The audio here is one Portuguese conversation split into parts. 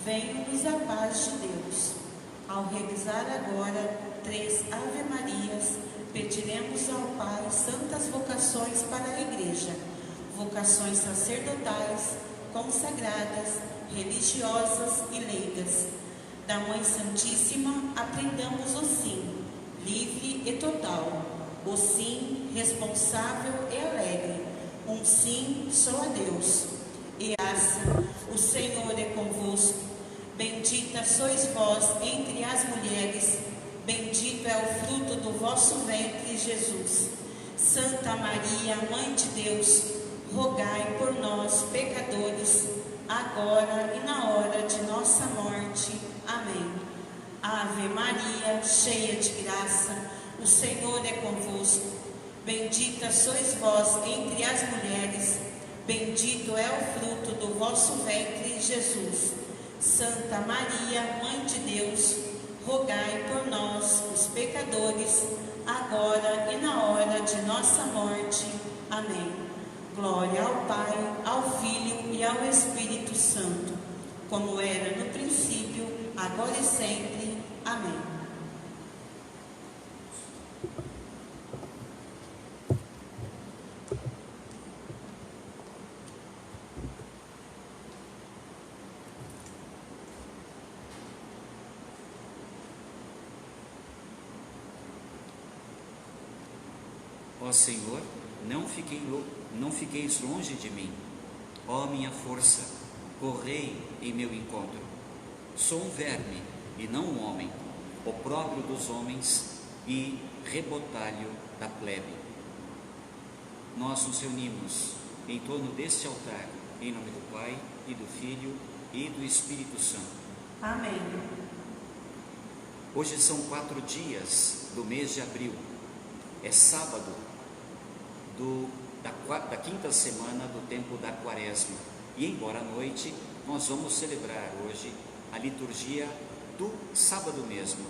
Venha-nos a paz de Deus. Ao rezar agora 3 Ave Marias, pediremos ao Pai santas vocações para a Igreja, vocações sacerdotais, consagradas, religiosas e leigas. Da Mãe Santíssima aprendamos o sim, livre e total, o sim responsável e alegre, um sim só a Deus. E graça, o Senhor é convosco, bendita sois vós entre as mulheres, bendito é o fruto do vosso ventre, Jesus. Santa Maria, Mãe de Deus, rogai por nós, pecadores, agora e na hora de nossa morte. Amém. Ave Maria, cheia de graça, o Senhor é convosco. Bendita sois vós entre as mulheres, bendito é o fruto do vosso ventre, Jesus. Santa Maria, Mãe de Deus, rogai por nós, os pecadores, agora e na hora de nossa morte. Amém. Glória ao Pai, ao Filho e ao Espírito Santo, como era no princípio, agora e sempre. Amém. Ó Senhor, não fiqueis longe de mim. Ó minha força, correi em meu encontro. Sou um verme e não um homem, opróbrio dos homens e rebotalho da plebe. Nós nos reunimos em torno deste altar, em nome do Pai, e do Filho, e do Espírito Santo. Amém. Hoje são 4 dias do mês de abril. É sábado da quinta semana do tempo da Quaresma. E embora à noite, nós vamos celebrar hoje a liturgia do sábado mesmo,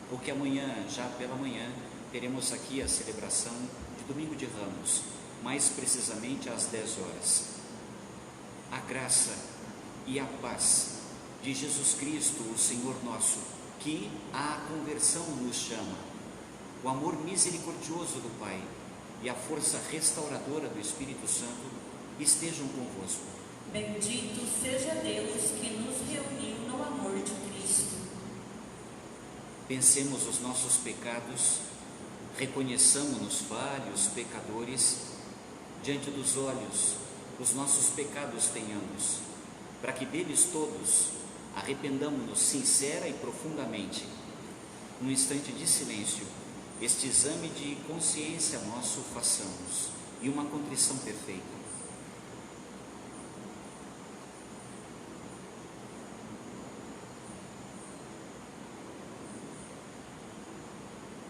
porque amanhã, já pela manhã, teremos aqui a celebração de Domingo de Ramos, mais precisamente às 10 horas. A graça e a paz de Jesus Cristo, o Senhor nosso, que a conversão nos chama, o amor misericordioso do Pai e a força restauradora do Espírito Santo estejam convosco. Bendito seja Deus que nos reuniu no amor de Cristo. Pensemos os nossos pecados, reconheçamos-nos falhos, pecadores, diante dos olhos os nossos pecados tenhamos, para que deles todos arrependamos-nos sincera e profundamente. Num instante de silêncio, este exame de consciência nosso façamos, e uma contrição perfeita.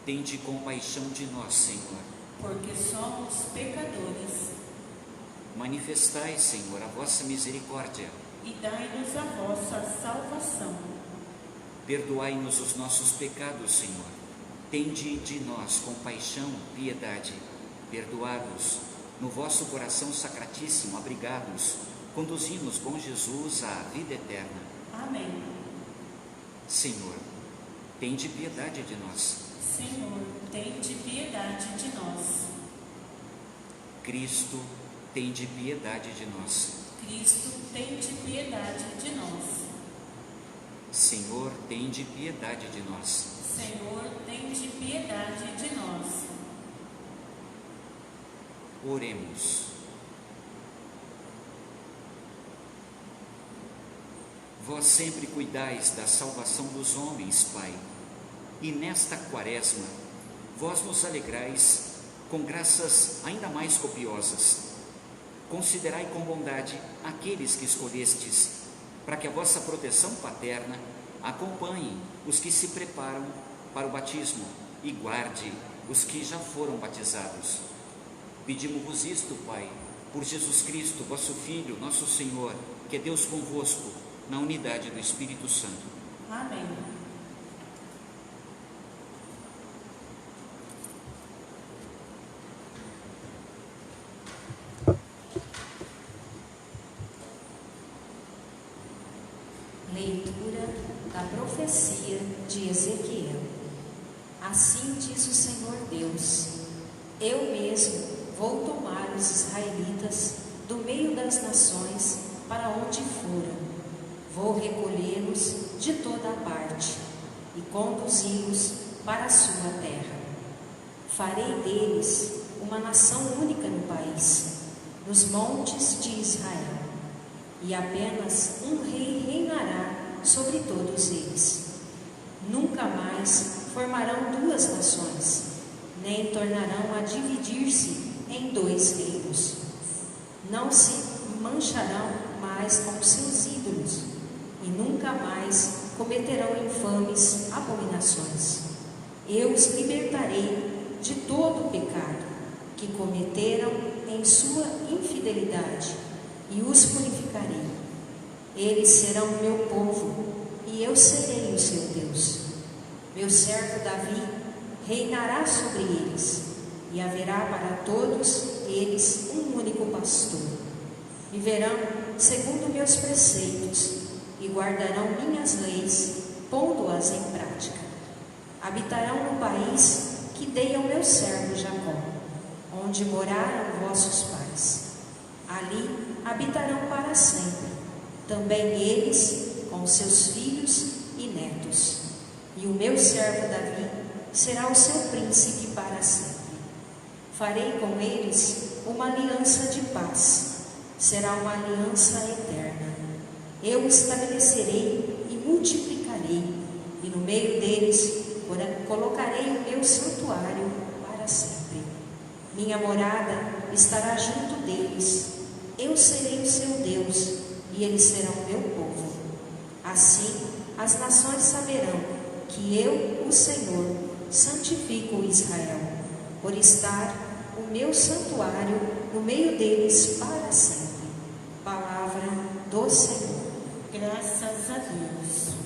Tende compaixão de nós, Senhor, porque somos pecadores. Manifestai, Senhor, a vossa misericórdia E dai-nos a vossa salvação. Perdoai-nos os nossos pecados, Senhor. Tende de nós compaixão, piedade. Perdoai-nos no vosso coração sacratíssimo, abrigados. Conduzi-nos, bom Jesus, à vida eterna. Amém. Senhor, tende piedade de nós. Senhor, tende piedade de nós. Cristo, tende piedade de nós. Cristo, tende piedade de nós. Senhor, tende piedade de nós. Senhor, tende piedade de nós. Oremos. Vós sempre cuidais da salvação dos homens, Pai, e nesta Quaresma, vós nos alegrais com graças ainda mais copiosas. Considerai com bondade aqueles que escolhestes, para que a vossa proteção paterna acompanhe os que se preparam para o batismo e guarde os que já foram batizados. Pedimos-vos isto, Pai, por Jesus Cristo, vosso Filho, nosso Senhor, que é Deus convosco, na unidade do Espírito Santo. Amém. Leitura da profecia de Ezequiel. Assim diz o Senhor Deus: eu mesmo vou tomar os israelitas do meio das nações para onde foram. Vou recolhê-los de toda a parte e conduzi-los para a sua terra. Farei deles uma nação única no país, nos montes de Israel, e apenas um rei reinará sobre todos eles. Nunca mais formarão duas nações, nem tornarão a dividir-se em dois reinos. Não se mancharão mais com seus ídolos, e nunca mais cometerão infames abominações. Eu os libertarei de todo o pecado que cometeram em sua infidelidade, e os purificarei. Eles serão meu povo, e eu serei o seu Deus. Meu servo Davi reinará sobre eles, e haverá para todos eles um único pastor. Viverão segundo meus preceitos, e guardarão minhas leis, pondo-as em prática. Habitarão no país que dei ao meu servo Jacó, onde moraram vossos pais. Ali habitarão para sempre, também eles com seus filhos e netos. E o meu servo Davi será o seu príncipe para sempre. Farei com eles uma aliança de paz, será uma aliança eterna. Eu estabelecerei e multiplicarei, e no meio deles colocarei o meu santuário para sempre. Minha morada estará junto deles. Eu serei o seu Deus, e eles serão meu povo. Assim, as nações saberão que eu, o Senhor, santifico Israel, por estar o meu santuário no meio deles para sempre. Palavra do Senhor. Graças a Deus.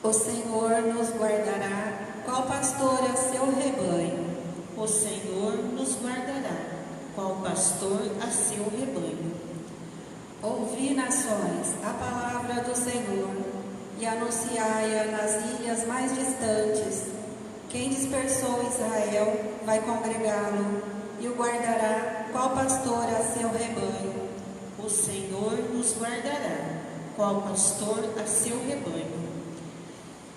O Senhor nos guardará, qual pastor a seu rebanho. O Senhor nos guardará, qual pastor a seu rebanho. Ouvi, nações, a palavra do Senhor, e anunciai-a nas ilhas mais distantes. Quem dispersou Israel vai congregá-lo, e o guardará, qual pastor a seu rebanho. O Senhor nos guardará, qual pastor a seu rebanho.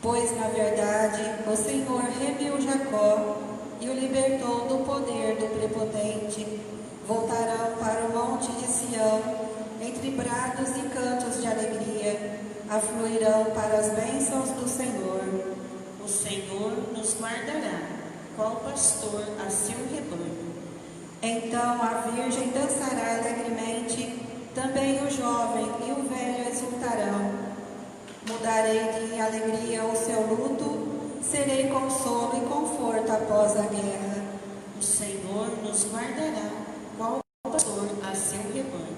Pois, na verdade, o Senhor remiu Jacó e o libertou do poder do prepotente. Voltarão para o monte de Sião, entre brados e cantos de alegria, afluirão para as bênçãos do Senhor. O Senhor nos guardará, qual pastor a seu rebanho. Então a virgem dançará alegremente, também o jovem e o velho exultarão. Mudarei de alegria o seu luto, serei consolo e conforto após a guerra. O Senhor nos guardará, qual pastor a seu rebanho.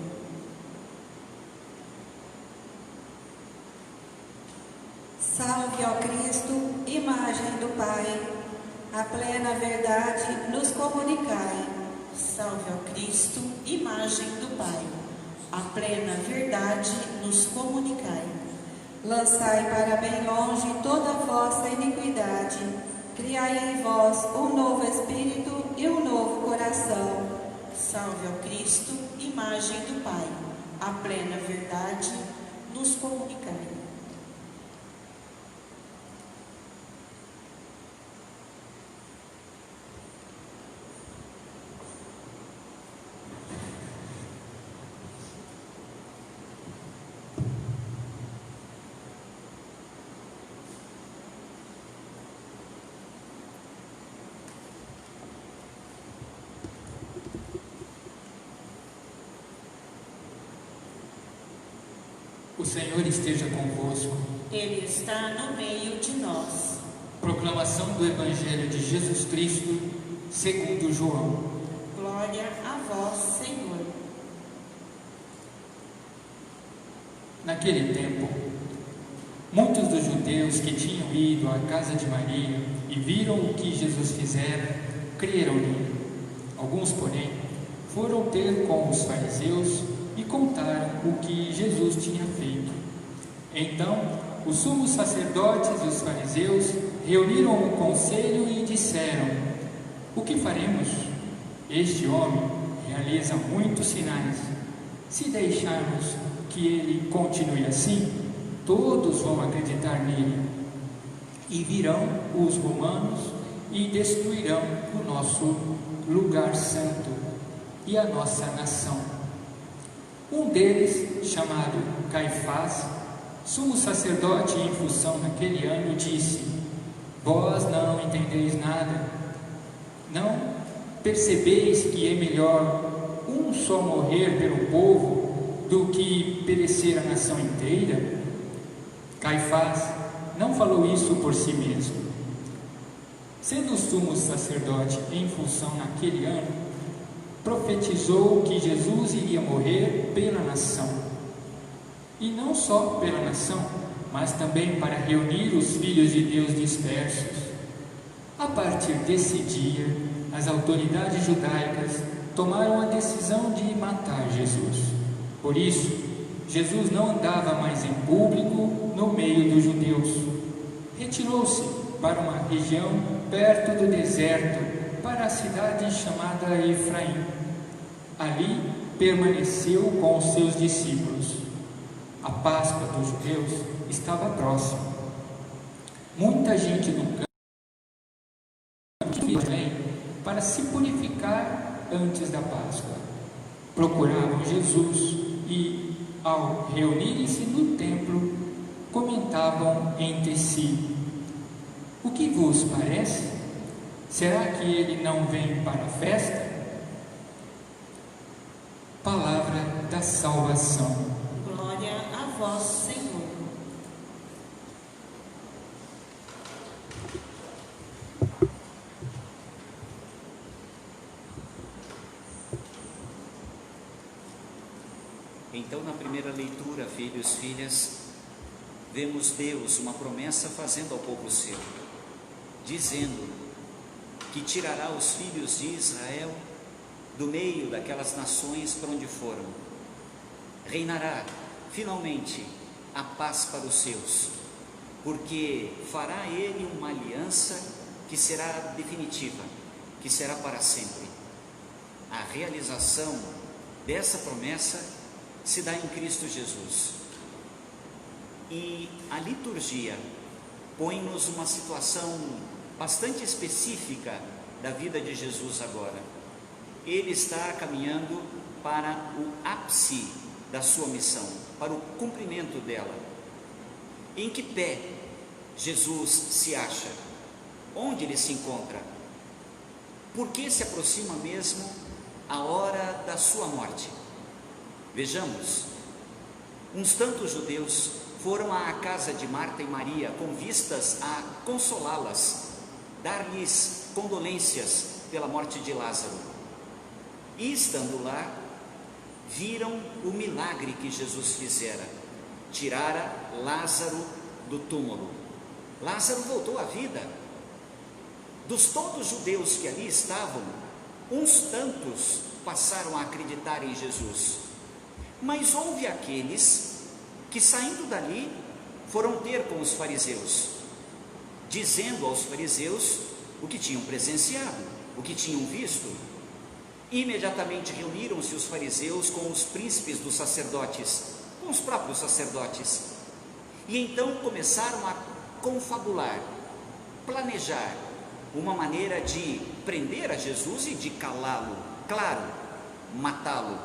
Salve, ó Cristo, imagem do Pai, a plena verdade nos comunicai. Salve, ó Cristo, imagem do Pai, a plena verdade nos comunicai. Lançai para bem longe toda a vossa iniquidade, criai em vós um novo espírito e um novo coração. Salve, ó Cristo, imagem do Pai, a plena verdade nos comunicai. O Senhor esteja convosco. Ele está no meio de nós. Proclamação do Evangelho de Jesus Cristo, segundo João. Glória a vós, Senhor. Naquele tempo, Muitos dos judeus que tinham ido à casa de Maria e viram o que Jesus fizera, creram nele. Alguns, porém, foram ter com os fariseus e contaram o que Jesus tinha feito. Então, os sumos sacerdotes e os fariseus reuniram o conselho e disseram: o que faremos? Este homem realiza muitos sinais. Se deixarmos que ele continue assim, todos vão acreditar nele. E virão os romanos e destruirão o nosso lugar santo e a nossa nação. Um deles, chamado Caifás, sumo sacerdote em função naquele ano, disse: vós não entendeis nada? Não percebeis que é melhor um só morrer pelo povo do que perecer a nação inteira? Caifás não falou isso por si mesmo. Sendo sumo sacerdote em função naquele ano, profetizou que Jesus iria morrer pela nação. E não só pela nação, mas também para reunir os filhos de Deus dispersos. A partir desse dia, as autoridades judaicas tomaram a decisão de matar Jesus. Por isso, Jesus não andava mais em público no meio dos judeus. Retirou-se para uma região perto do deserto, para a cidade chamada Efraim. Ali permaneceu com os seus discípulos. A Páscoa dos judeus estava próxima. Muita gente do campo ia para se purificar antes da Páscoa. Procuravam Jesus e, ao reunirem-se no templo, comentavam entre si: o que vos parece? Será que ele não vem para a festa? Palavra da salvação. Glória a vós, Senhor. Então, na primeira leitura, filhos, filhas, vemos Deus uma promessa fazendo ao povo seu, dizendo que tirará os filhos de Israel do meio daquelas nações para onde foram. Reinará finalmente a paz para os seus, porque fará ele uma aliança que será definitiva, que será para sempre. A realização dessa promessa se dá em Cristo Jesus. E a liturgia põe-nos uma situação bastante específica da vida de Jesus agora. Ele está caminhando para o ápice da sua missão, para o cumprimento dela. Em que pé Jesus se acha? Onde ele se encontra? Por que se aproxima mesmo a hora da sua morte? Vejamos, uns tantos judeus foram à casa de Marta e Maria com vistas a consolá-las, dar-lhes condolências pela morte de Lázaro. E estando lá, viram o milagre que Jesus fizera, tirara Lázaro do túmulo. Lázaro voltou à vida. Dos todos os judeus que ali estavam, uns tantos passaram a acreditar em Jesus. Mas houve aqueles que, saindo dali, foram ter com os fariseus, dizendo aos fariseus o que tinham presenciado, o que tinham visto. Imediatamente reuniram-se os fariseus com os príncipes dos sacerdotes, com os próprios sacerdotes, e então começaram a confabular, planejar uma maneira de prender a Jesus e de calá-lo, claro, matá-lo.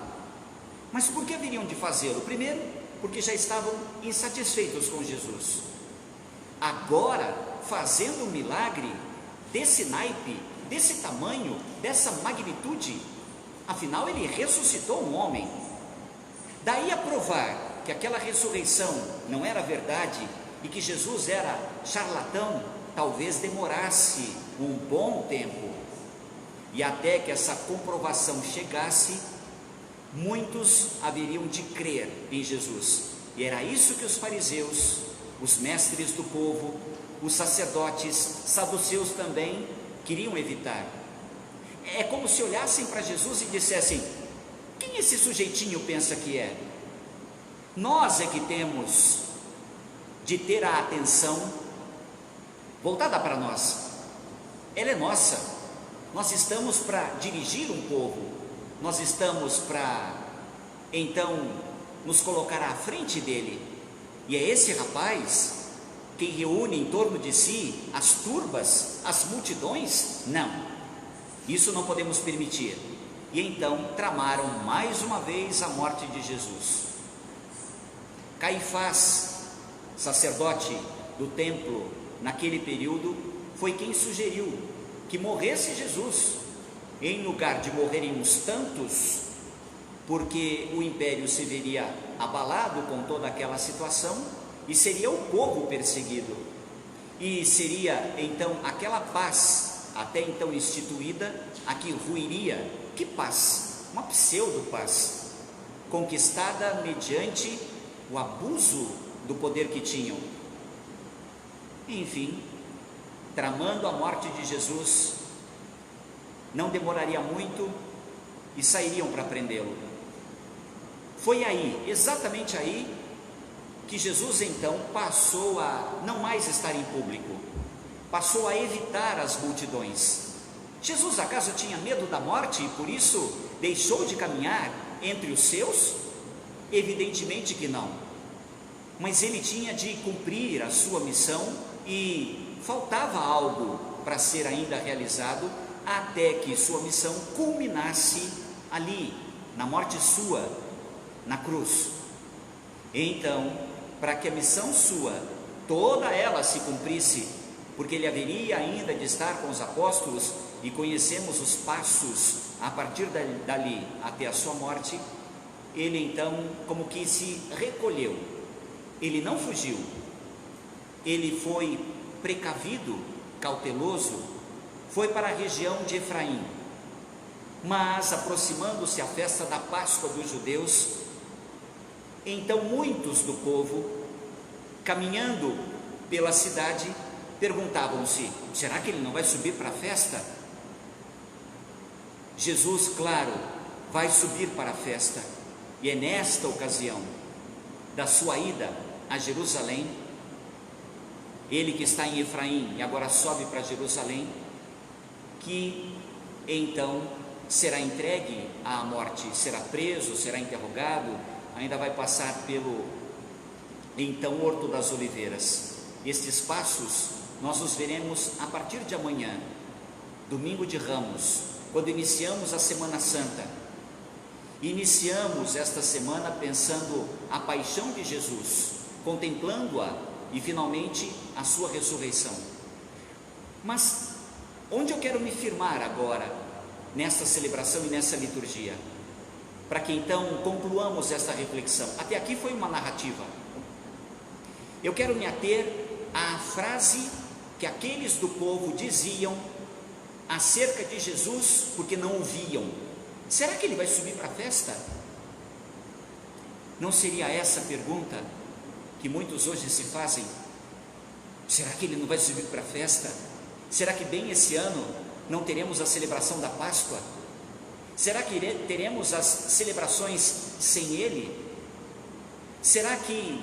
Mas por que haveriam de fazê-lo? Primeiro, porque já estavam insatisfeitos com Jesus. Agora, fazendo um milagre desse naipe, desse tamanho, dessa magnitude, afinal ele ressuscitou um homem. Daí a provar que aquela ressurreição não era verdade e que Jesus era charlatão, talvez demorasse um bom tempo. E até que essa comprovação chegasse, muitos haveriam de crer em Jesus. E era isso que os fariseus os mestres do povo, os sacerdotes, saduceus também queriam evitar. É como se olhassem para Jesus e dissessem: quem esse sujeitinho pensa que é? Nós é que temos de ter a atenção voltada para nós. Ela é nossa. Nós estamos para dirigir um povo. Nós estamos para, então, nos colocar à frente dele. E é esse rapaz quem reúne em torno de si as turbas, as multidões? Não, isso não podemos permitir. E então tramaram mais uma vez a morte de Jesus. Caifás, sacerdote do templo naquele período, foi quem sugeriu que morresse Jesus, em lugar de morrerem uns tantos, porque o império se veria abalado com toda aquela situação e seria o povo perseguido, e seria então aquela paz até então instituída a que ruiria. Que paz? Uma pseudo-paz, conquistada mediante o abuso do poder que tinham. Enfim, tramando a morte de Jesus, não demoraria muito e sairiam para prendê-lo. Foi aí, exatamente aí, que Jesus então passou a não mais estar em público, passou a evitar as multidões. Jesus acaso tinha medo da morte e por isso deixou de caminhar entre os seus? Evidentemente que não, mas ele tinha de cumprir a sua missão e faltava algo para ser ainda realizado até que sua missão culminasse ali, na morte sua, na cruz. Então, para que a missão sua, toda ela se cumprisse, porque ele haveria ainda de estar com os apóstolos, e conhecemos os passos a partir dali até a sua morte, ele então como que se recolheu. Ele não fugiu, ele foi precavido, cauteloso, foi para a região de Efraim. Mas aproximando-se a festa da Páscoa dos judeus, então muitos do povo, caminhando pela cidade, perguntavam-se: será que ele não vai subir para a festa? Jesus, claro, vai subir para a festa, e é nesta ocasião da sua ida a Jerusalém, ele que está em Efraim e agora sobe para Jerusalém, que então será entregue à morte, será preso, será interrogado, ainda vai passar pelo então Horto das Oliveiras. Estes passos nós os veremos a partir de amanhã, domingo de Ramos, quando iniciamos a Semana Santa. Iniciamos esta semana pensando a paixão de Jesus, contemplando-a e finalmente a sua ressurreição. Mas onde eu quero me firmar agora, nesta celebração e nessa liturgia, para que então concluamos esta reflexão? Até aqui foi uma narrativa. Eu quero me ater à frase que aqueles do povo diziam acerca de Jesus, porque não o viam: será que ele vai subir para a festa? Não seria essa a pergunta que muitos hoje se fazem? Será que ele não vai subir para a festa? Será que bem esse ano não teremos a celebração da Páscoa? Será que teremos as celebrações sem ele? Será que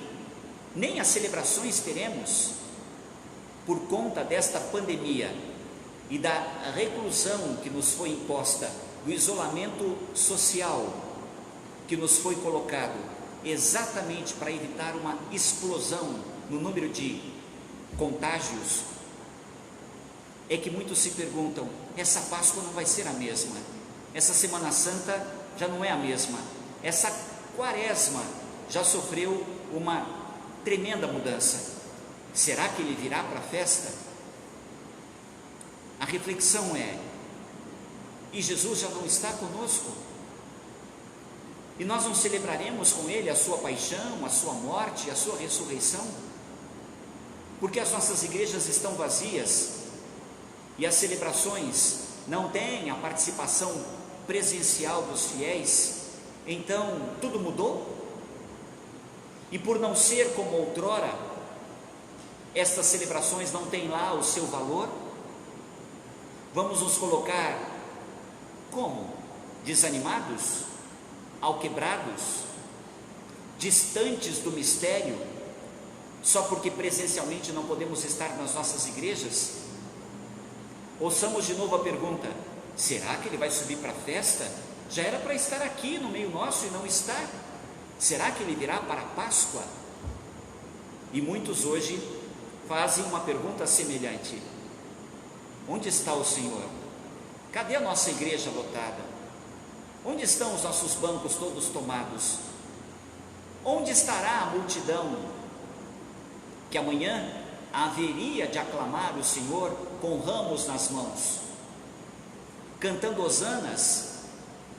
nem as celebrações teremos por conta desta pandemia e da reclusão que nos foi imposta, do isolamento social que nos foi colocado, exatamente para evitar uma explosão no número de contágios? É que muitos se perguntam: essa Páscoa não vai ser a mesma, essa Semana Santa já não é a mesma, essa Quaresma já sofreu uma tremenda mudança. Será que ele virá para a festa? A reflexão é: e Jesus já não está conosco? E nós não celebraremos com ele a sua paixão, a sua morte, a sua ressurreição? Porque as nossas igrejas estão vazias e as celebrações não têm a participação presencial dos fiéis, então tudo mudou? E por não ser como outrora, Estas celebrações não têm lá o seu valor? Vamos nos colocar como? Desanimados? Alquebrados? Distantes do mistério? Só porque presencialmente não podemos estar nas nossas igrejas? Ouçamos de novo a pergunta: será que ele vai subir para a festa? Já era para estar aqui no meio nosso e não está? Será que ele virá para a Páscoa? E muitos hoje fazem uma pergunta semelhante: onde está o Senhor? Cadê a nossa igreja lotada? Onde estão os nossos bancos todos tomados? Onde estará a multidão que amanhã haveria de aclamar o Senhor com ramos nas mãos, cantando hosanas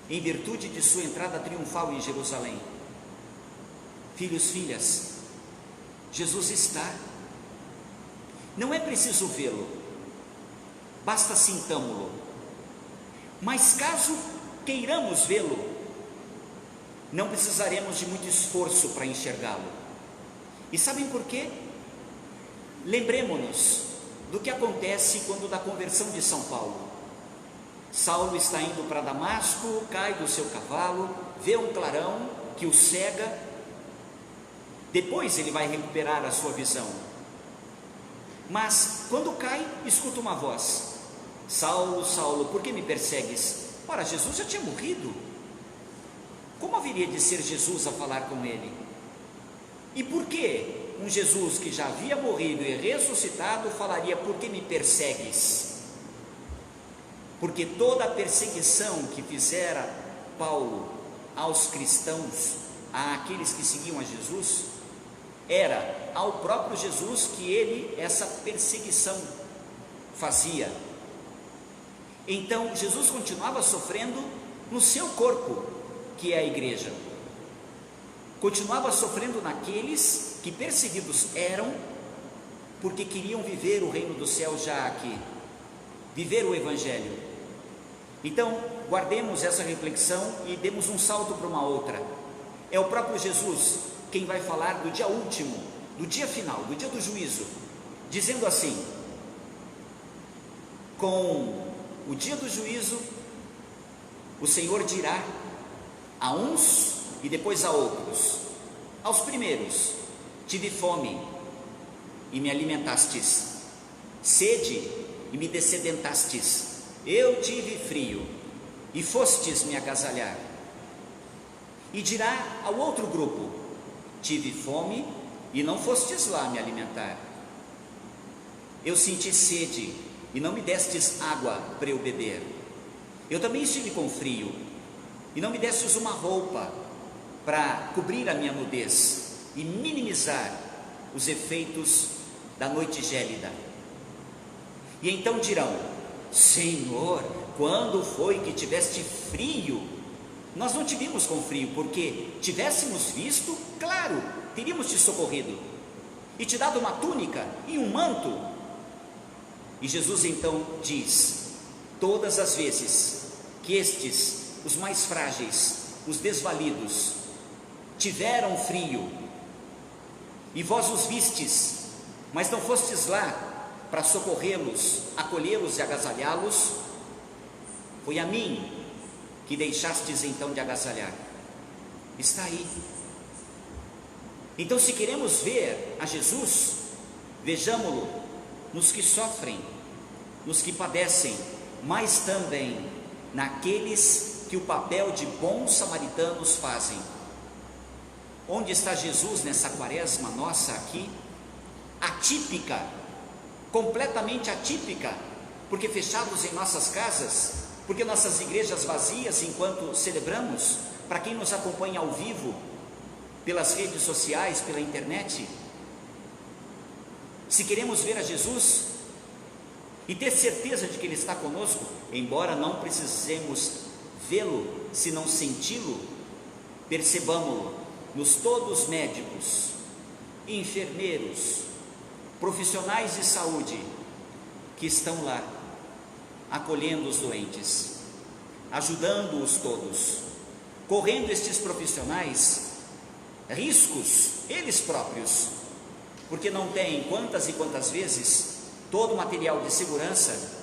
em virtude de sua entrada triunfal em Jerusalém? Filhos, filhas, Jesus está. Não é preciso vê-lo, basta sintamo-lo. Mas caso queiramos vê-lo, não precisaremos de muito esforço para enxergá-lo. E sabem por quê? Lembremos-nos do que acontece quando da conversão de São Paulo. Saulo está indo para Damasco, cai do seu cavalo, vê um clarão que o cega. Depois ele vai recuperar a sua visão. Mas quando cai, escuta uma voz: Saulo, Saulo, por que me persegues? Ora, Jesus já tinha morrido. Como haveria de ser Jesus a falar com ele? E por que um Jesus que já havia morrido e ressuscitado falaria: por que me persegues? Porque toda a perseguição que fizera Paulo aos cristãos, àqueles que seguiam a Jesus, era ao próprio Jesus que ele, essa perseguição, fazia. Então Jesus continuava sofrendo no seu corpo, que é a igreja. Continuava sofrendo naqueles que perseguidos eram, porque queriam viver o reino do céu já aqui, viver o Evangelho. Então, guardemos essa reflexão e demos um salto para uma outra. É o próprio Jesus quem vai falar do dia último, do dia final, do dia do juízo, dizendo assim: com o dia do juízo, o Senhor dirá a uns e depois a outros. Aos primeiros: tive fome e me alimentastes, sede e me dessedentastes, eu tive frio e fostes me agasalhar. E dirá ao outro grupo: tive fome e não fostes lá me alimentar, eu senti sede e não me destes água para eu beber, eu também estive com frio e não me destes uma roupa para cobrir a minha nudez e minimizar os efeitos da noite gélida. E então dirão: Senhor, quando foi que tiveste frio? Nós não te vimos com frio, porque tivéssemos visto, claro, teríamos te socorrido e te dado uma túnica e um manto. E Jesus então diz: todas as vezes que estes, os mais frágeis, os desvalidos, tiveram frio, e vós os vistes, mas não fostes lá para socorrê-los, acolhê-los e agasalhá-los, foi a mim que deixastes então de agasalhar. Está aí. Então, se queremos ver a Jesus, vejamo-lo nos que sofrem, nos que padecem, mas também naqueles que o papel de bons samaritanos fazem. Onde está Jesus nessa quaresma nossa aqui? Atípica, completamente atípica, porque fechados em nossas casas, porque nossas igrejas vazias enquanto celebramos. Para quem nos acompanha ao vivo, pelas redes sociais, pela internet, se queremos ver a Jesus e ter certeza de que Ele está conosco, embora não precisemos vê-lo, se não senti-lo, percebamo-lo nos todos médicos, enfermeiros, profissionais de saúde que estão lá, acolhendo os doentes, ajudando-os todos, correndo estes profissionais riscos, eles próprios, porque não tem quantas e quantas vezes todo o material de segurança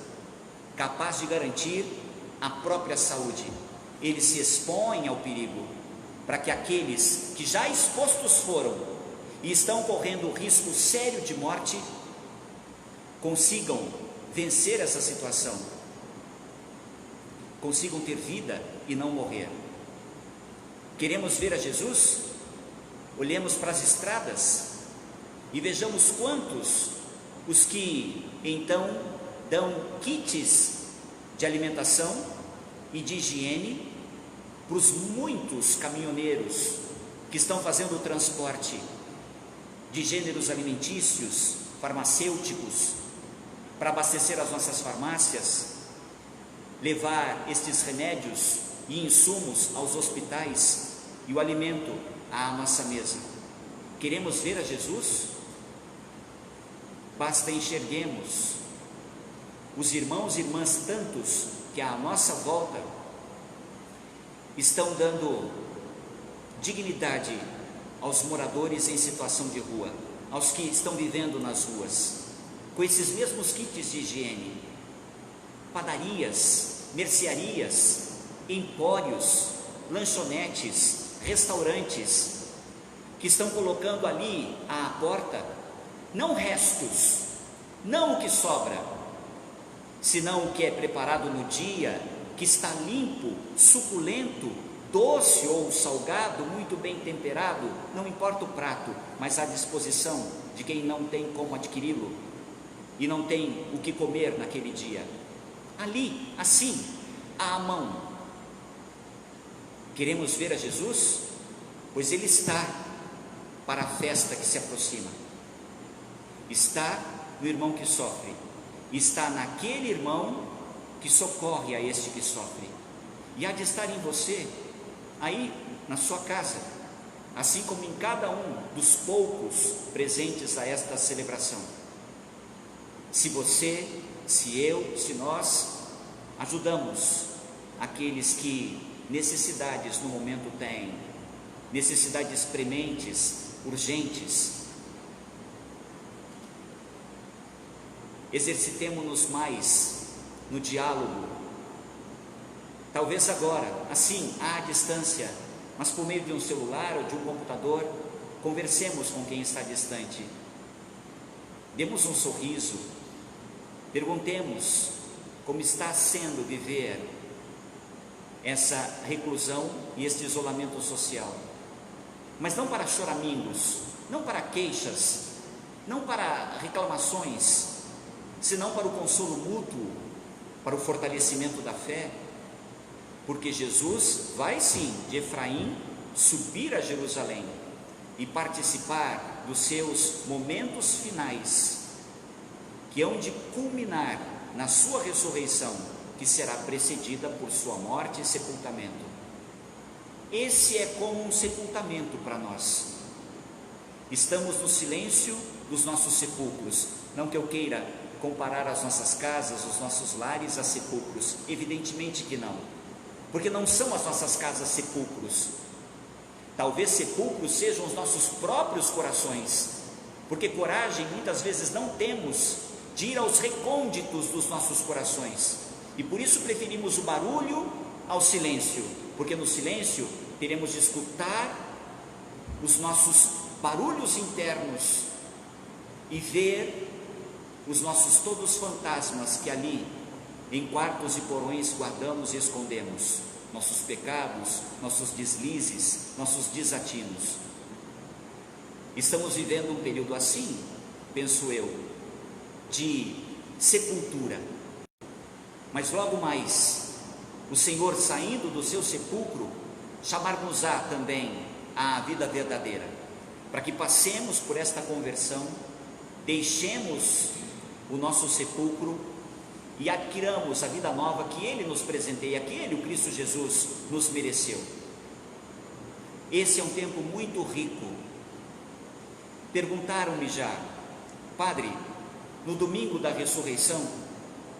capaz de garantir a própria saúde. Eles se expõem ao perigo para que aqueles que já expostos foram e estão correndo risco sério de morte consigam vencer essa situação, consigam ter vida e não morrer. Queremos ver a Jesus? Olhemos para as estradas e vejamos quantos os que então dão kits de alimentação e de higiene para os muitos caminhoneiros que estão fazendo o transporte de gêneros alimentícios, farmacêuticos, para abastecer as nossas farmácias, levar estes remédios e insumos aos hospitais e o alimento à nossa mesa. Queremos ver a Jesus? Basta enxerguemos os irmãos e irmãs tantos que à nossa volta estão dando dignidade aos moradores em situação de rua, aos que estão vivendo nas ruas, com esses mesmos kits de higiene, padarias, mercearias, empórios, lanchonetes, restaurantes, que estão colocando ali à porta, não restos, não o que sobra, senão o que é preparado no dia, que está limpo, suculento, doce ou salgado, muito bem temperado, não importa o prato, mas à disposição de quem não tem como adquiri-lo e não tem o que comer naquele dia. Ali, assim, à mão. Queremos ver a Jesus? Pois Ele está para a festa que se aproxima. Está no irmão que sofre, está naquele irmão que socorre a este que sofre, e há de estar em você, aí na sua casa, assim como em cada um dos poucos presentes a esta celebração. Se você, se eu, se nós ajudamos aqueles que necessidades no momento têm, necessidades prementes, urgentes, exercitemo-nos mais no diálogo, talvez agora, assim, à distância, mas por meio de um celular ou de um computador, conversemos com quem está distante, demos um sorriso, perguntemos como está sendo viver essa reclusão e este isolamento social, mas não para choramingos, não para queixas, não para reclamações, senão para o consolo mútuo, para o fortalecimento da fé, porque Jesus vai sim de Efraim subir a Jerusalém e participar dos seus momentos finais, que hão de culminar na sua ressurreição, que será precedida por sua morte e sepultamento. Esse é como um sepultamento para nós. Estamos no silêncio dos nossos sepulcros, não que eu queira comparar as nossas casas, os nossos lares a sepulcros, evidentemente que não, porque não são as nossas casas sepulcros. Talvez sepulcros sejam os nossos próprios corações, porque coragem muitas vezes não temos de ir aos recônditos dos nossos corações, e por isso preferimos o barulho ao silêncio, porque no silêncio teremos de escutar os nossos barulhos internos e ver os nossos todos fantasmas que ali, em quartos e porões, guardamos e escondemos, nossos pecados, nossos deslizes, nossos desatinos. Estamos vivendo um período assim, penso eu, de sepultura, mas logo mais, o Senhor, saindo do seu sepulcro, chamar-nos-á também à vida verdadeira, para que passemos por esta conversão, deixemos o nosso sepulcro e adquiramos a vida nova que Ele nos presenteia, que Ele, o Cristo Jesus, nos mereceu. Esse é um tempo muito rico. Perguntaram-me já, Padre, no domingo da ressurreição,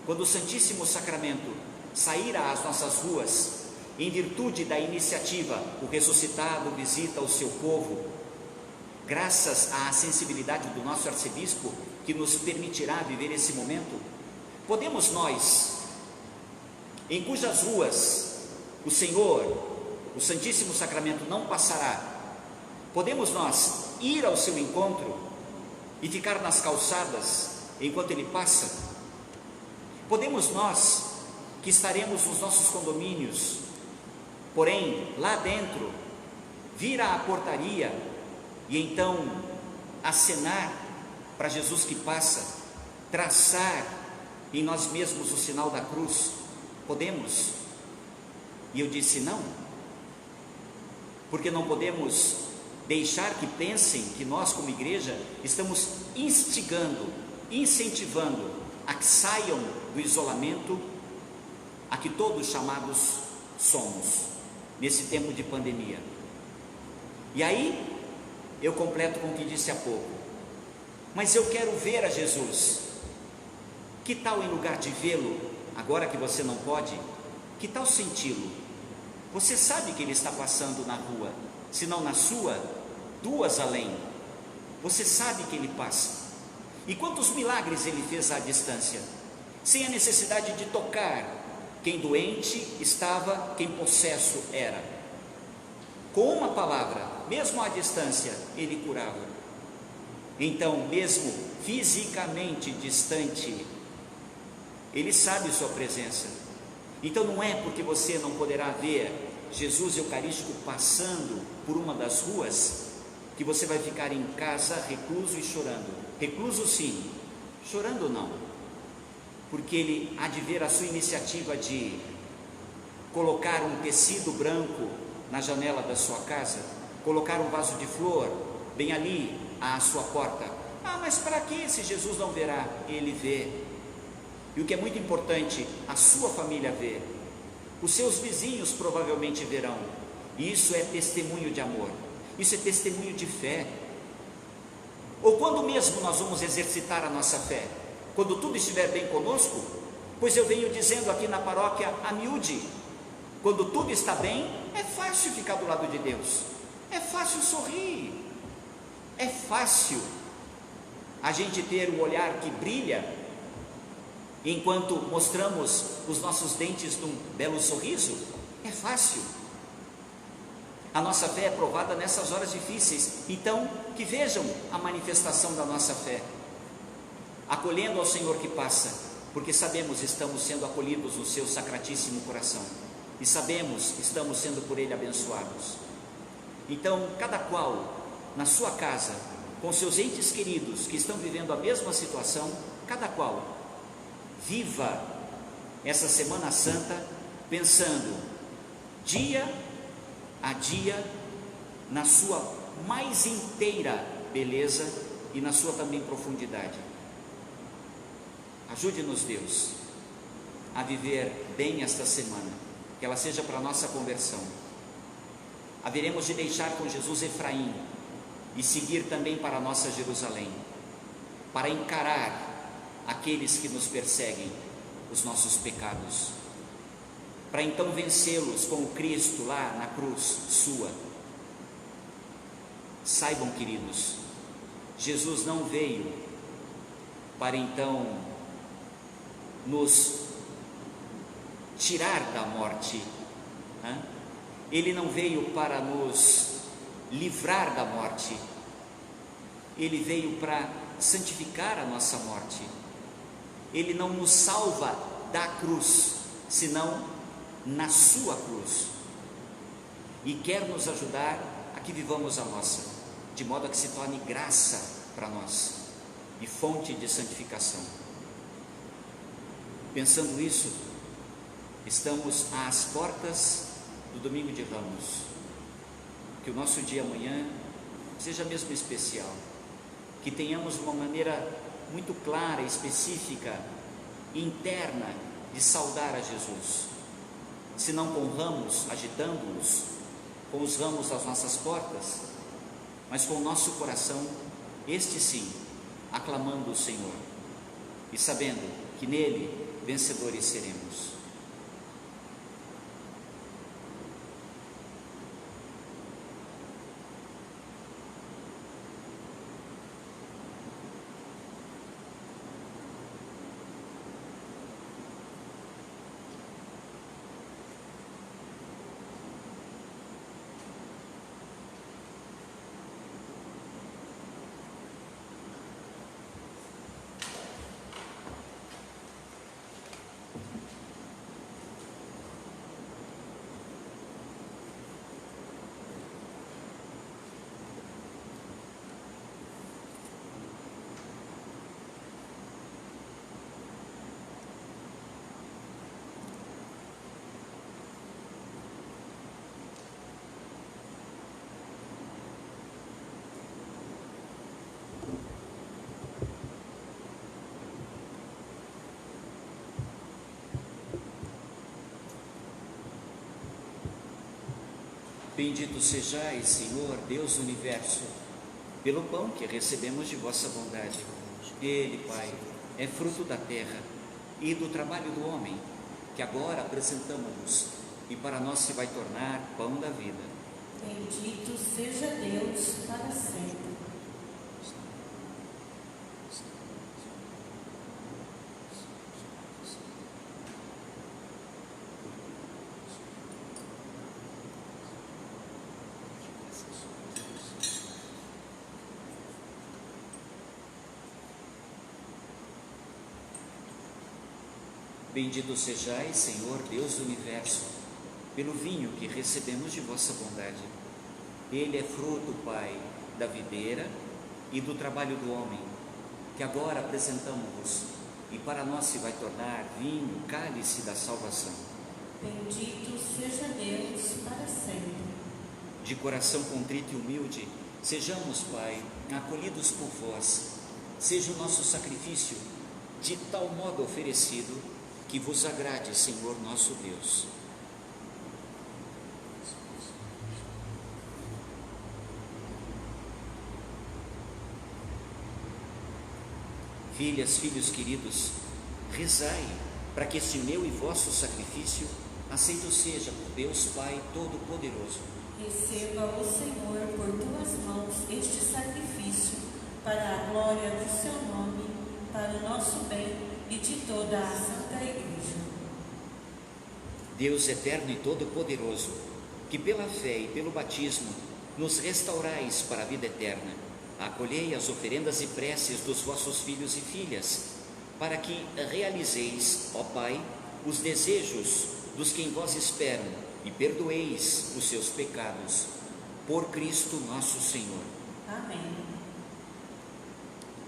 quando o Santíssimo Sacramento saíra às nossas ruas, em virtude da iniciativa, o ressuscitado visita o seu povo, graças à sensibilidade do nosso arcebispo, que nos permitirá viver esse momento, podemos nós, em cujas ruas o Senhor, o Santíssimo Sacramento não passará, podemos nós ir ao seu encontro e ficar nas calçadas enquanto ele passa? Podemos nós, que estaremos nos nossos condomínios, porém lá dentro, vir à portaria e então acenar para Jesus que passa, traçar em nós mesmos o sinal da cruz? Podemos? E eu disse não, porque não podemos deixar que pensem que nós, como igreja, estamos instigando, incentivando a que saiam do isolamento a que todos chamados somos nesse tempo de pandemia. E aí eu completo com o que disse há pouco: mas eu quero ver a Jesus. Que tal, em lugar de vê-lo, agora que você não pode, que tal senti-lo? Você sabe que ele está passando na rua, se não na sua, duas além. Você sabe que ele passa. E quantos milagres ele fez à distância, sem a necessidade de tocar quem doente estava, quem possesso era. Com uma palavra, mesmo à distância, ele curava. Então, mesmo fisicamente distante, ele sabe sua presença. Então não é porque você não poderá ver Jesus Eucarístico passando por uma das ruas que você vai ficar em casa recluso e chorando. Recluso sim, chorando não, porque ele há de ver a sua iniciativa de colocar um tecido branco na janela da sua casa, colocar um vaso de flor bem ali à sua porta. Ah, mas para que, se Jesus não verá? Ele vê. E o que é muito importante, a sua família vê, os seus vizinhos provavelmente verão, e isso é testemunho de amor, isso é testemunho de fé. Ou quando mesmo nós vamos exercitar a nossa fé? Quando tudo estiver bem conosco? Pois eu venho dizendo aqui na paróquia a miúde, quando tudo está bem, é fácil ficar do lado de Deus, é fácil sorrir, é fácil a gente ter um olhar que brilha, enquanto mostramos os nossos dentes num belo sorriso. É fácil. A nossa fé é provada nessas horas difíceis. Então, que vejam a manifestação da nossa fé, acolhendo ao Senhor que passa, porque sabemos estamos sendo acolhidos no seu sacratíssimo coração, e sabemos estamos sendo por Ele abençoados. Então, cada qual na sua casa, com seus entes queridos que estão vivendo a mesma situação, cada qual viva essa Semana Santa pensando dia a dia na sua mais inteira beleza e na sua também profundidade. Ajude-nos, Deus, a viver bem esta semana, que ela seja para a nossa conversão. Haveremos de deixar com Jesus Efraim e seguir também para a nossa Jerusalém, para encarar aqueles que nos perseguem, os nossos pecados, para então vencê-los com o Cristo lá na cruz sua. Saibam, queridos, Jesus não veio para então nos tirar da morte, Ele não veio para nos livrar da morte, Ele veio para santificar a nossa morte. Ele não nos salva da cruz, senão na sua cruz, e quer nos ajudar a que vivamos a nossa, de modo a que se torne graça para nós e fonte de santificação. Pensando isso, estamos às portas do Domingo de Ramos. Que o nosso dia amanhã seja mesmo especial, que tenhamos uma maneira muito clara, específica, interna de saudar a Jesus, se não com ramos, agitando-os, com os ramos das nossas portas, mas com o nosso coração, este sim, aclamando o Senhor e sabendo que nele vencedores seremos. Bendito sejais, Senhor, Deus do universo, pelo pão que recebemos de vossa bondade. Ele, Pai, é fruto da terra e do trabalho do homem, que agora apresentamos-vos, e para nós se vai tornar pão da vida. Bendito seja Deus para sempre. Bendito sejais, Senhor, Deus do universo, pelo vinho que recebemos de vossa bondade. Ele é fruto, Pai, da videira e do trabalho do homem, que agora apresentamos-vos, e para nós se vai tornar vinho, cálice da salvação. Bendito seja Deus para sempre. De coração contrito e humilde, sejamos, Pai, acolhidos por vós. Seja o nosso sacrifício de tal modo oferecido que vos agrade, Senhor nosso Deus. Filhas, filhos queridos, rezai para que este meu e vosso sacrifício aceito seja por Deus Pai Todo-Poderoso. Receba, ó Senhor, por tuas mãos este sacrifício, para a glória do seu nome, para o nosso bem e de toda a Santa Igreja. Deus eterno e todo-poderoso, que pela fé e pelo batismo nos restaurais para a vida eterna, acolhei as oferendas e preces dos vossos filhos e filhas, para que realizeis, ó Pai, os desejos dos que em vós esperam e perdoeis os seus pecados. Por Cristo nosso Senhor. Amém.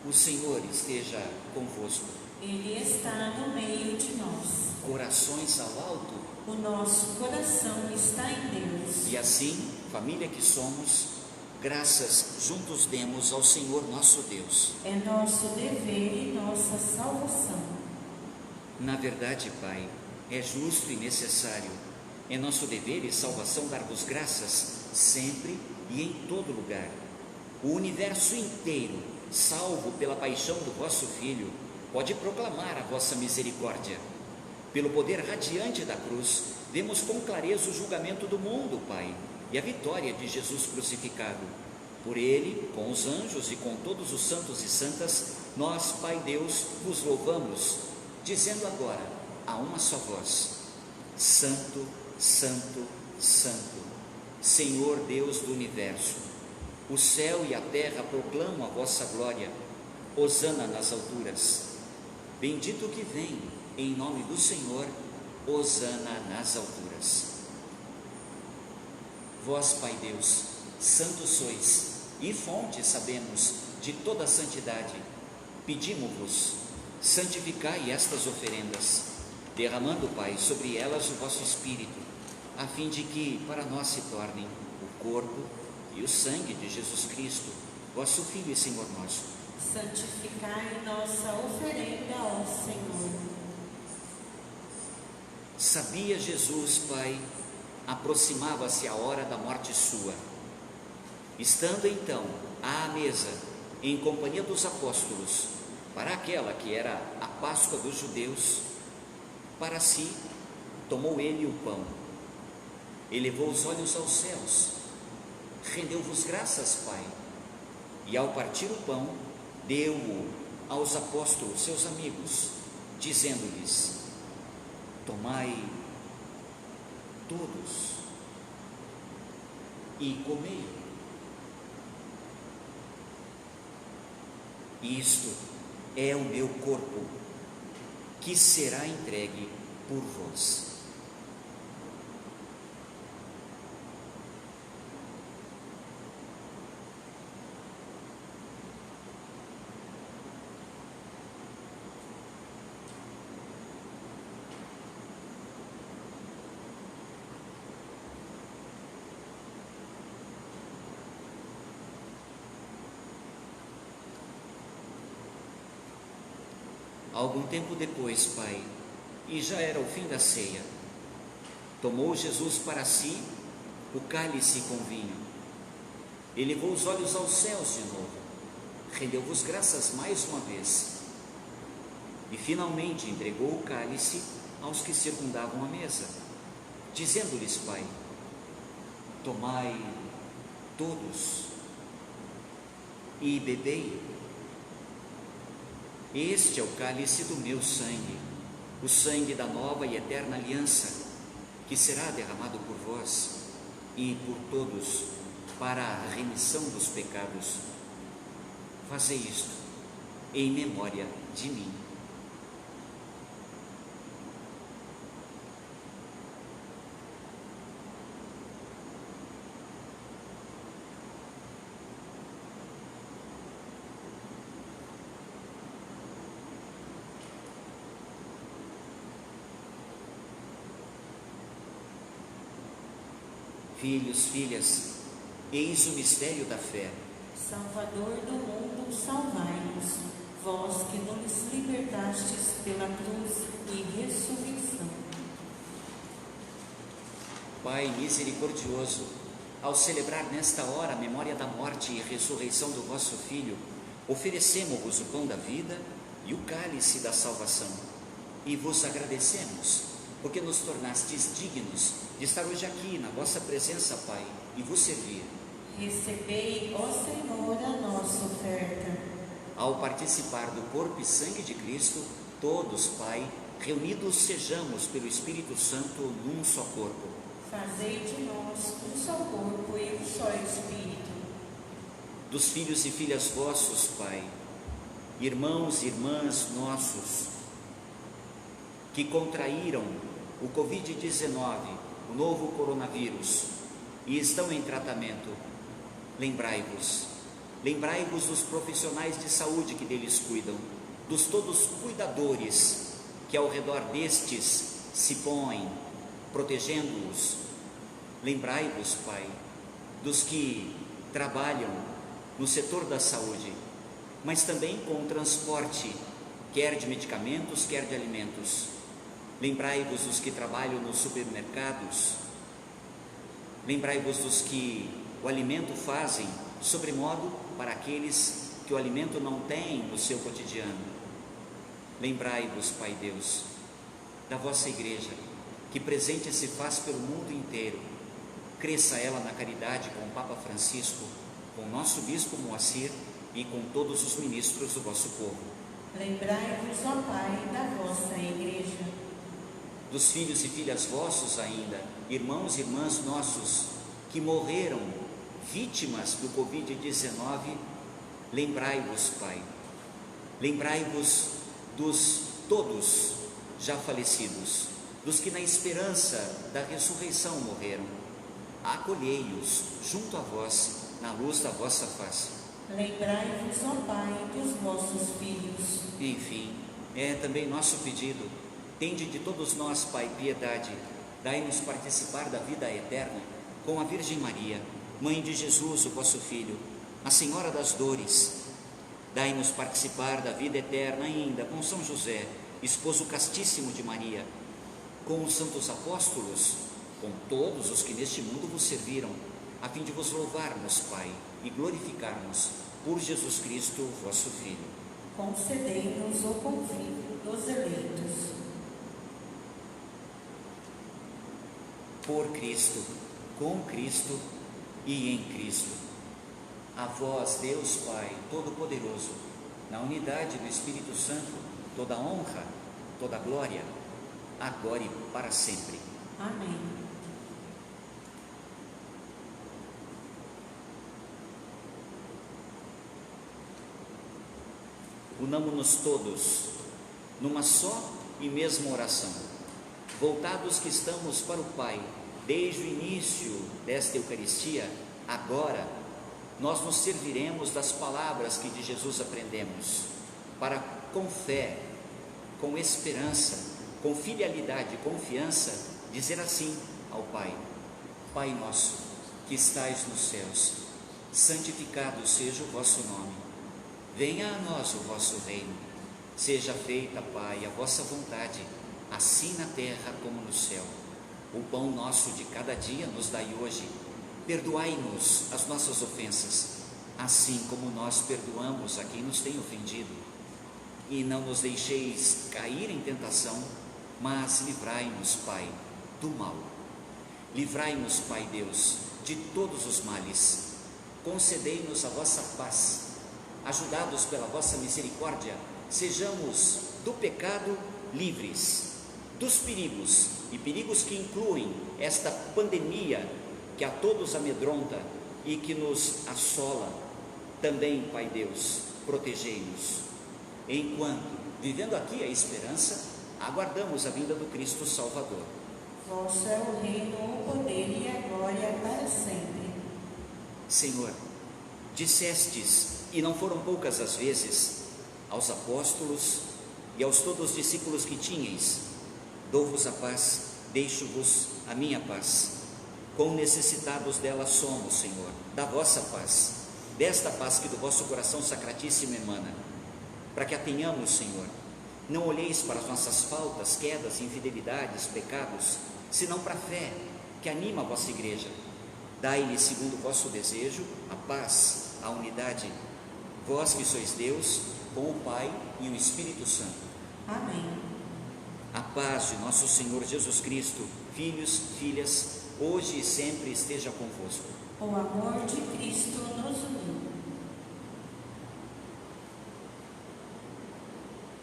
O Senhor esteja convosco. Ele está no meio de nós. Corações ao alto. O nosso coração está em Deus. E assim, família que somos, graças juntos demos ao Senhor nosso Deus. É nosso dever e nossa salvação. Na verdade, Pai, é justo e necessário. É nosso dever e salvação dar-vos graças, sempre e em todo lugar. O universo inteiro, salvo pela paixão do vosso Filho, pode proclamar a vossa misericórdia. Pelo poder radiante da cruz, vemos com clareza o julgamento do mundo, Pai, e a vitória de Jesus crucificado. Por ele, com os anjos e com todos os santos e santas, nós, Pai Deus, vos louvamos, dizendo agora, a uma só voz: Santo, Santo, Santo, Senhor Deus do universo. O céu e a terra proclamam a vossa glória. Hosana nas alturas. Bendito o que vem, em nome do Senhor, hosana nas alturas. Vós, Pai Deus, santo sois, e fonte, sabemos, de toda a santidade, pedimos-vos, santificai estas oferendas, derramando, Pai, sobre elas o vosso Espírito, a fim de que para nós se tornem o corpo e o sangue de Jesus Cristo, vosso Filho e Senhor nosso. Santificai nossa oferenda ao Senhor. Sabia Jesus, Pai, aproximava-se a hora da morte sua. Estando então à mesa, em companhia dos apóstolos, para aquela que era a Páscoa dos judeus, para si, tomou ele o pão, elevou os olhos aos céus, rendeu-vos graças, Pai, e ao partir o pão, deu-o aos apóstolos, seus amigos, dizendo-lhes: tomai todos e comei. Isto é o meu corpo, que será entregue por vós. Algum tempo depois, Pai, e já era o fim da ceia, tomou Jesus para si o cálice com vinho. Elevou os olhos aos céus de novo, rendeu-vos graças mais uma vez, e finalmente entregou o cálice aos que circundavam a mesa, dizendo-lhes: Pai, tomai todos e bebei. Este é o cálice do meu sangue, o sangue da nova e eterna aliança, que será derramado por vós e por todos para a remissão dos pecados. Fazei isto em memória de mim. Filhos, filhas, eis o mistério da fé. Salvador do mundo, salvai-nos, vós que nos libertastes pela cruz e ressurreição. Pai misericordioso, ao celebrar nesta hora a memória da morte e ressurreição do vosso Filho, oferecemos-vos o pão da vida e o cálice da salvação, e vos agradecemos, porque nos tornastes dignos de estar hoje aqui na vossa presença, Pai, e vos servir. Recebei, ó Senhor, a nossa oferta. Ao participar do corpo e sangue de Cristo, todos, Pai, reunidos sejamos pelo Espírito Santo num só corpo. Fazei de nós um só corpo e um só Espírito. Dos filhos e filhas vossos, Pai, irmãos e irmãs nossos, que contraíram o Covid-19, o novo coronavírus, e estão em tratamento, lembrai-vos dos profissionais de saúde que deles cuidam, dos todos cuidadores que ao redor destes se põem, protegendo-os. Lembrai-vos, Pai, dos que trabalham no setor da saúde, mas também com o transporte, quer de medicamentos, quer de alimentos. Lembrai-vos dos que trabalham nos supermercados. Lembrai-vos dos que o alimento fazem, sobremodo para aqueles que o alimento não têm no seu cotidiano. Lembrai-vos, Pai Deus, da vossa igreja, que presente se faz pelo mundo inteiro. Cresça ela na caridade com o Papa Francisco, com o nosso Bispo Moacir e com todos os ministros do vosso povo. Lembrai-vos, ó Pai, da vossa igreja. Dos filhos e filhas vossos ainda, irmãos e irmãs nossos, que morreram vítimas do Covid-19, lembrai-vos, Pai. Lembrai-vos dos todos já falecidos, dos que na esperança da ressurreição morreram. Acolhei-os junto a vós, na luz da vossa face. Lembrai-vos, ó Pai, dos vossos filhos. Enfim, é também nosso pedido. Tende de todos nós, Pai, piedade. Dai-nos participar da vida eterna com a Virgem Maria, Mãe de Jesus, o vosso Filho, a Senhora das Dores. Dai-nos participar da vida eterna ainda com São José, esposo castíssimo de Maria, com os santos apóstolos, com todos os que neste mundo vos serviram, a fim de vos louvarmos, Pai, e glorificarmos por Jesus Cristo, vosso Filho. Concedei-nos o convívio dos eleitos. Por Cristo, com Cristo e em Cristo. A vós, Deus Pai Todo-Poderoso, na unidade do Espírito Santo, toda honra, toda glória, agora e para sempre. Amém. Unamo-nos todos numa só e mesma oração, voltados que estamos para o Pai, desde o início desta Eucaristia. Agora nós nos serviremos das palavras que de Jesus aprendemos, para com fé, com esperança, com filialidade e confiança, dizer assim ao Pai: Pai nosso, que estais nos céus, santificado seja o vosso nome. Venha a nós o vosso reino. Seja feita, Pai, a vossa vontade, assim na terra como no céu. O pão nosso de cada dia nos dai hoje. Perdoai-nos as nossas ofensas, assim como nós perdoamos a quem nos tem ofendido. E não nos deixeis cair em tentação, mas livrai-nos, Pai, do mal. Livrai-nos, Pai Deus, de todos os males. Concedei-nos a vossa paz. Ajudados pela vossa misericórdia, sejamos do pecado livres, dos perigos, e perigos que incluem esta pandemia que a todos amedronta e que nos assola. Também, Pai Deus, protegei-nos. Enquanto, vivendo aqui a esperança, aguardamos a vinda do Cristo Salvador. Vosso é o reino, o poder e a glória para sempre. Senhor, dissestes, e não foram poucas as vezes, aos apóstolos e aos todos os discípulos que tinhais: dou-vos a paz, deixo-vos a minha paz. Quão necessitados dela somos, Senhor, da vossa paz, desta paz que do vosso coração sacratíssimo emana, para que a tenhamos, Senhor. Não olheis para as nossas faltas, quedas, infidelidades, pecados, senão para a fé que anima a vossa igreja. Dai-lhe, segundo o vosso desejo, a paz, a unidade, vós que sois Deus, com o Pai e o Espírito Santo. Amém. A paz de nosso Senhor Jesus Cristo, filhos, filhas, hoje e sempre esteja convosco. O amor de Cristo nos uniu.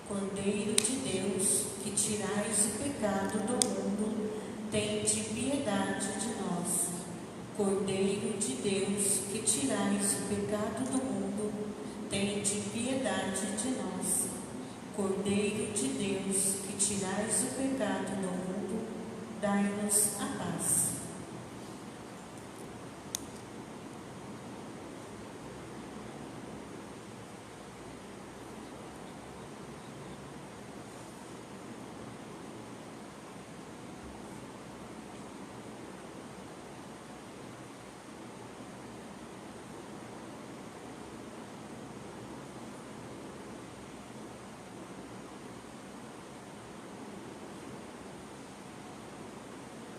Cordeiro de Deus, que tirais o pecado do mundo, tende piedade de nós. Cordeiro de Deus, que tirais o pecado do mundo, tende piedade de nós. Cordeiro de Deus, que tirais o pecado do mundo, dai-nos a paz.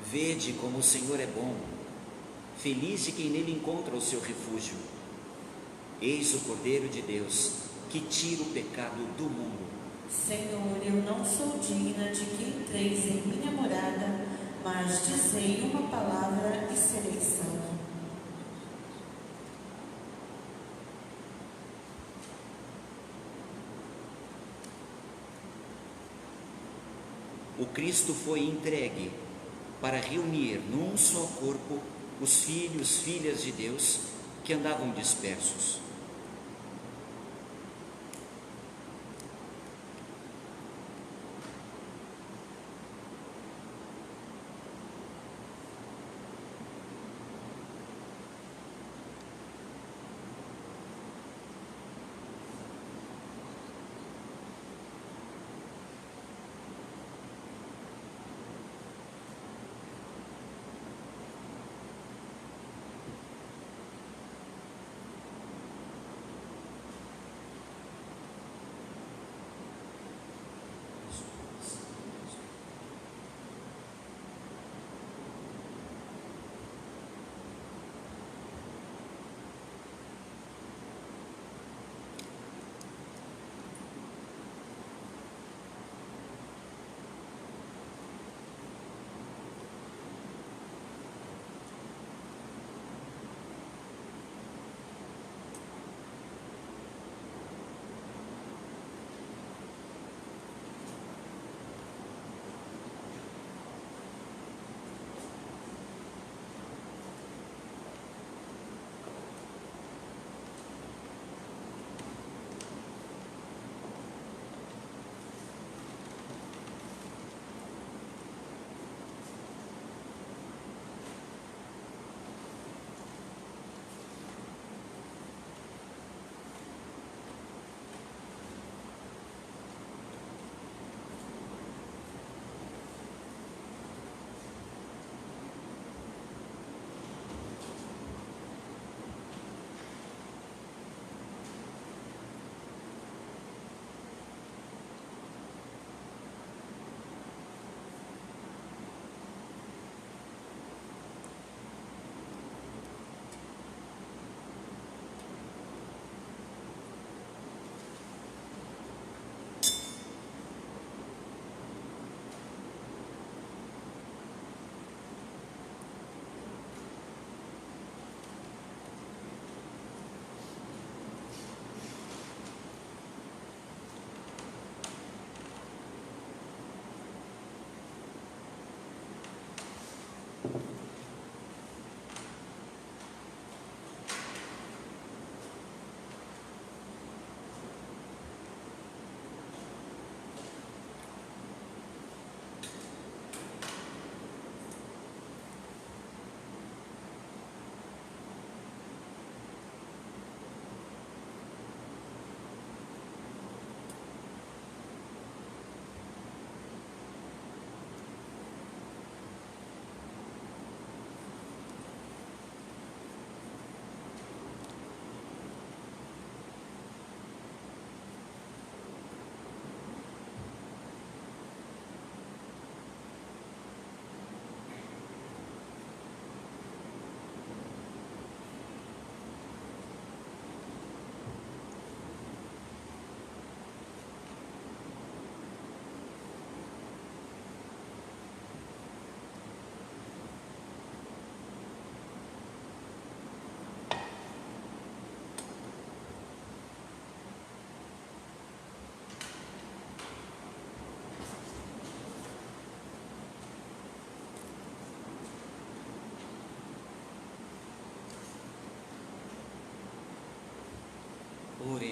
Vede como o Senhor é bom, feliz de quem nele encontra o seu refúgio. Eis o Cordeiro de Deus, que tira o pecado do mundo. Senhor, eu não sou digna de que entreis em minha morada, mas dizei uma palavra e serei salvo. O Cristo foi entregue para reunir num só corpo os filhos, filhas de Deus que andavam dispersos.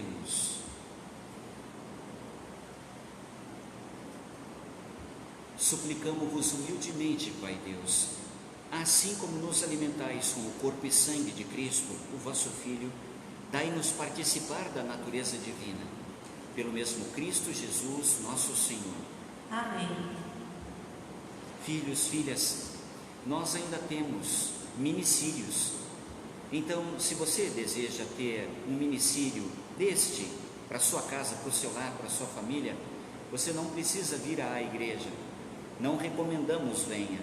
Oremos. Suplicamo-vos humildemente, Pai Deus, assim como nos alimentais com o corpo e sangue de Cristo, o vosso Filho, dai-nos participar da natureza divina. Pelo mesmo Cristo Jesus, nosso Senhor. Amém. Filhos, filhas, nós ainda temos minicílios. Então, se você deseja ter um minicílio deste para sua casa, para o seu lar, para a sua família, você não precisa vir à igreja. Não recomendamos venha.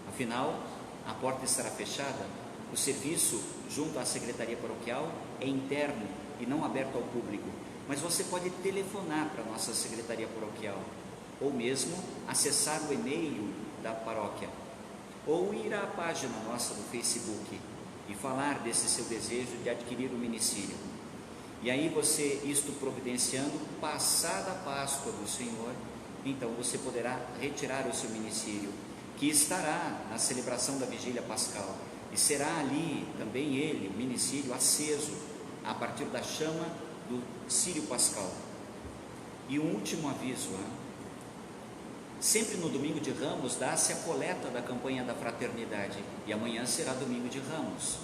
Afinal, a porta estará fechada. O serviço junto à secretaria paroquial é interno e não aberto ao público. Mas você pode telefonar para a nossa secretaria paroquial, ou mesmo acessar o e-mail da paróquia, ou ir à página nossa do Facebook e falar desse seu desejo de adquirir o minicílio. E aí você, isto providenciando, passada a Páscoa do Senhor, então você poderá retirar o seu minicílio, que estará na celebração da Vigília Pascal, e será ali também ele, o minicílio, aceso a partir da chama do Círio Pascal. E um último aviso, sempre no domingo de Ramos dá-se a coleta da campanha da fraternidade, e amanhã será domingo de Ramos.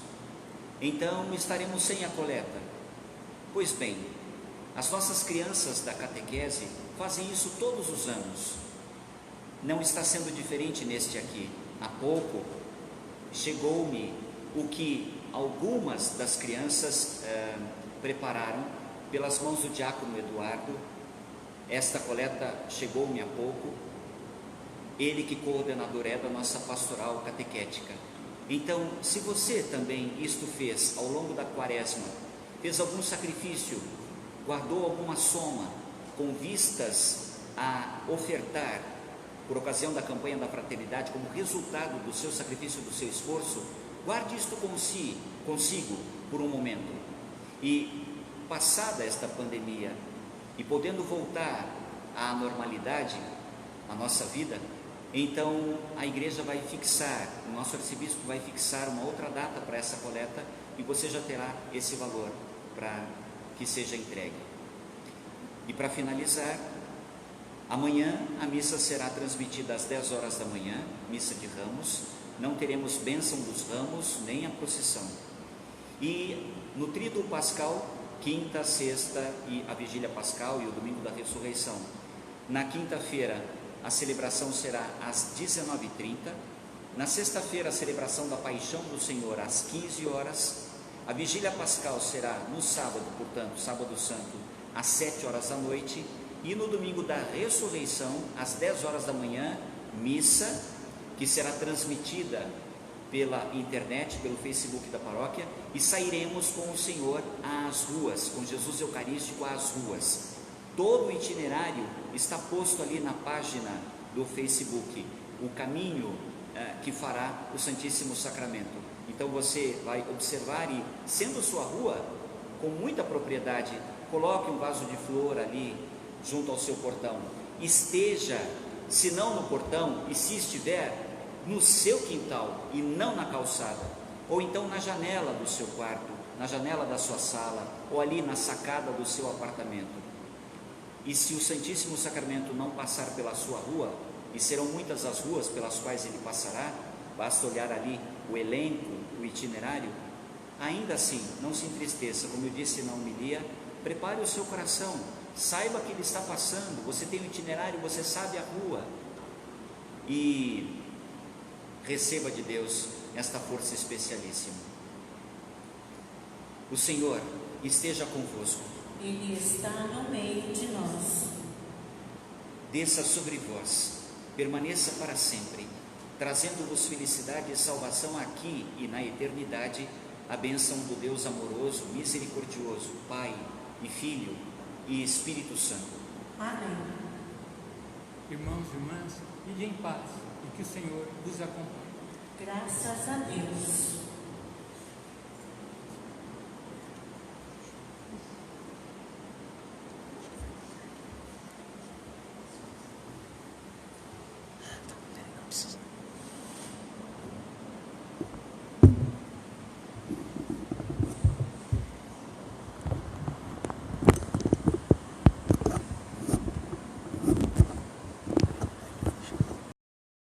Então estaremos sem a coleta. Pois bem, as nossas crianças da catequese fazem isso todos os anos. Não está sendo diferente neste aqui. Há pouco chegou-me o que algumas das crianças prepararam pelas mãos do diácono Eduardo. Esta coleta chegou-me há pouco. Ele que coordenador é da nossa pastoral catequética. Então, se você também isto fez ao longo da quaresma, fez algum sacrifício, guardou alguma soma com vistas a ofertar por ocasião da campanha da fraternidade como resultado do seu sacrifício, do seu esforço, guarde isto consigo por um momento. E passada esta pandemia e podendo voltar à normalidade, a nossa vida, então a igreja vai fixar, o nosso arcebispo vai fixar uma outra data para essa coleta e você já terá esse valor para que seja entregue. E para finalizar, amanhã a missa será transmitida às 10 horas da manhã, missa de Ramos, não teremos bênção dos ramos nem a procissão. E no Tríduo Pascal, quinta, sexta e a Vigília Pascal e o Domingo da Ressurreição. Na quinta-feira a celebração será às 19h30, na sexta-feira a celebração da Paixão do Senhor às 15 horas, a Vigília Pascal será no sábado, portanto, sábado santo, às 7 horas da noite, e no domingo da ressurreição, às 10 horas da manhã, missa, que será transmitida pela internet, pelo Facebook da paróquia, e sairemos com o Senhor às ruas, com Jesus Eucarístico às ruas. Todo o itinerário está posto ali na página do Facebook, o caminho que fará o Santíssimo Sacramento. Então você vai observar e, sendo sua rua, com muita propriedade, coloque um vaso de flor ali junto ao seu portão. Esteja, se não no portão, e se estiver, no seu quintal e não na calçada, ou então na janela do seu quarto, na janela da sua sala, ou ali na sacada do seu apartamento. E se o Santíssimo Sacramento não passar pela sua rua, e serão muitas as ruas pelas quais ele passará, basta olhar ali o elenco, o itinerário, ainda assim, não se entristeça, como eu disse na homilia, prepare o seu coração, saiba que ele está passando, você tem o itinerário, você sabe a rua, e receba de Deus esta força especialíssima. O Senhor esteja convosco. Ele está no meio de nós. Desça sobre vós, permaneça para sempre, trazendo-vos felicidade e salvação aqui e na eternidade, a bênção do Deus amoroso, misericordioso, Pai e Filho e Espírito Santo. Amém. Irmãos e irmãs, ide em paz e que o Senhor vos acompanhe. Graças a Deus.